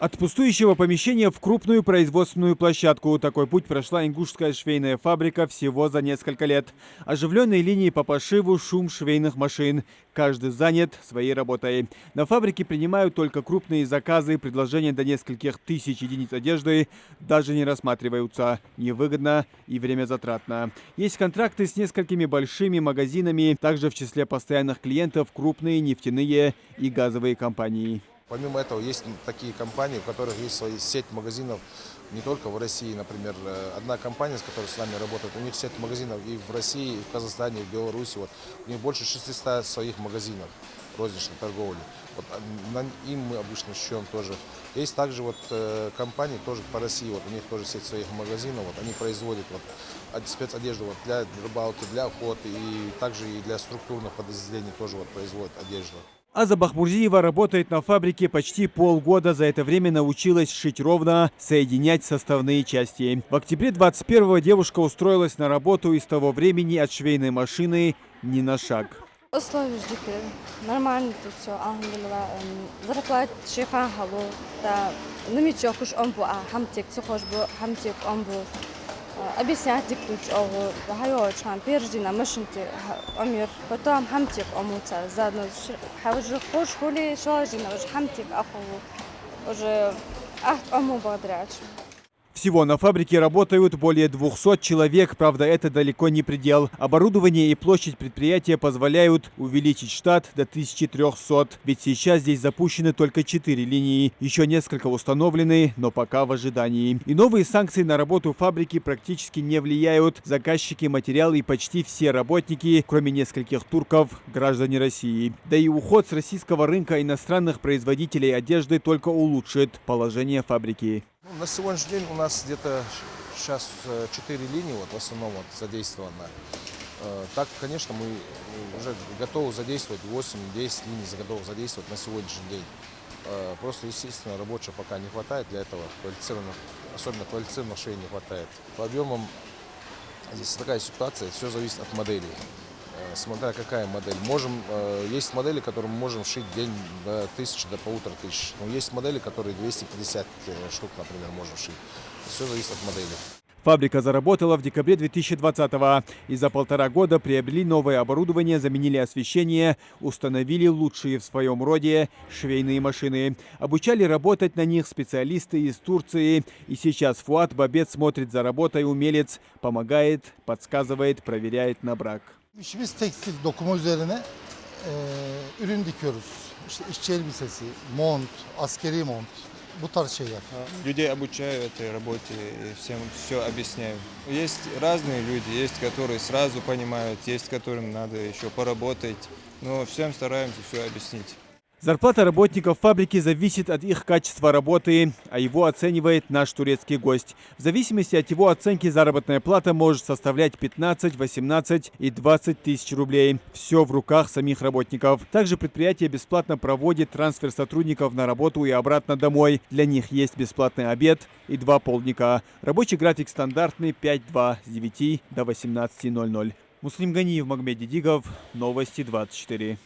От пустующего помещения в крупную производственную площадку. Такой путь прошла ингушская швейная фабрика всего за несколько лет. Оживленные линии по пошиву, шум швейных машин. Каждый занят своей работой. На фабрике принимают только крупные заказы, предложения до нескольких тысяч единиц одежды даже не рассматриваются. Невыгодно и время затратно. Есть контракты с несколькими большими магазинами, также в числе постоянных клиентов крупные нефтяные и газовые компании. Помимо этого, есть такие компании, у которых есть своя сеть магазинов не только в России. Например, одна компания, с которой с нами работает, у них сеть магазинов и в России, и в Казахстане, и в Беларуси. Вот, у них больше 600 своих магазинов розничной торговли. Вот, им мы обычно шьем тоже. Есть также вот, компании тоже по России, вот, у них тоже сеть своих магазинов. Вот, они производят вот, спецодежду вот, для рыбалки, для охоты и также и для структурных подразделений тоже вот, производят одежду. Аза Бахмурзиева работает на фабрике почти полгода. За это время научилась шить ровно, соединять составные части. В октябре 21-го девушка устроилась на работу и с того времени от швейной машины ни на шаг. Условия нормально тут все, зарплата шейхан халу, да, намечок уж он был, хамтик, сухож был, хамтик он был. Объяснять тут, что прежде на машине амир, потом хамтик омуца, заодно уже хош хули шалжина, уже хамтик аху, уже ому бодряч. Всего на фабрике работают более 200 человек, правда, это далеко не предел. Оборудование и площадь предприятия позволяют увеличить штат до 1300, ведь сейчас здесь запущены только 4 линии. Еще несколько установлены, но пока в ожидании. И новые санкции на работу фабрики практически не влияют. Заказчики, материалы и почти все работники, кроме нескольких турков, граждане России. Да и уход с российского рынка иностранных производителей одежды только улучшит положение фабрики. На сегодняшний день у нас где-то сейчас 4 линии вот, в основном вот, задействовано. Так, конечно, мы уже готовы задействовать 8-10 линий, готовы задействовать на сегодняшний день. Просто, естественно, рабочих пока не хватает для этого, особенно квалифицированных швей не хватает. По объемам здесь такая ситуация, все зависит от моделей. Смотря какая модель. Есть модели, которые мы можем шить в день до 1000, до 1500. Но есть модели, которые 250 штук, например, можем шить. Все зависит от модели. Фабрика заработала в декабре 2020-го. И за 1,5 года приобрели новое оборудование, заменили освещение, установили лучшие в своем роде швейные машины. Обучали работать на них специалисты из Турции. И сейчас Фуат Бабет смотрит за работой умелец, помогает, подсказывает, проверяет на брак. İşimiz tekstil dokuma üzerine ürün dikiyoruz. İşte işçi elbisesi, mont, askeri mont, bu tarz şeyler. Людей обучаю этой работе и всем все объясняю. Есть разные люди, есть которые сразу понимают, есть которым надо еще поработать, но всем стараемся все объяснить. Зарплата работников фабрики зависит от их качества работы, а его оценивает наш турецкий гость. В зависимости от его оценки заработная плата может составлять 15, 18 и 20 тысяч рублей. Все в руках самих работников. Также предприятие бесплатно проводит трансфер сотрудников на работу и обратно домой. Для них есть бесплатный обед и 2 полдника. Рабочий график стандартный 5-2 с 9 до 18:00. Муслим Ганиев, Магомед Дидигов, Новости 24.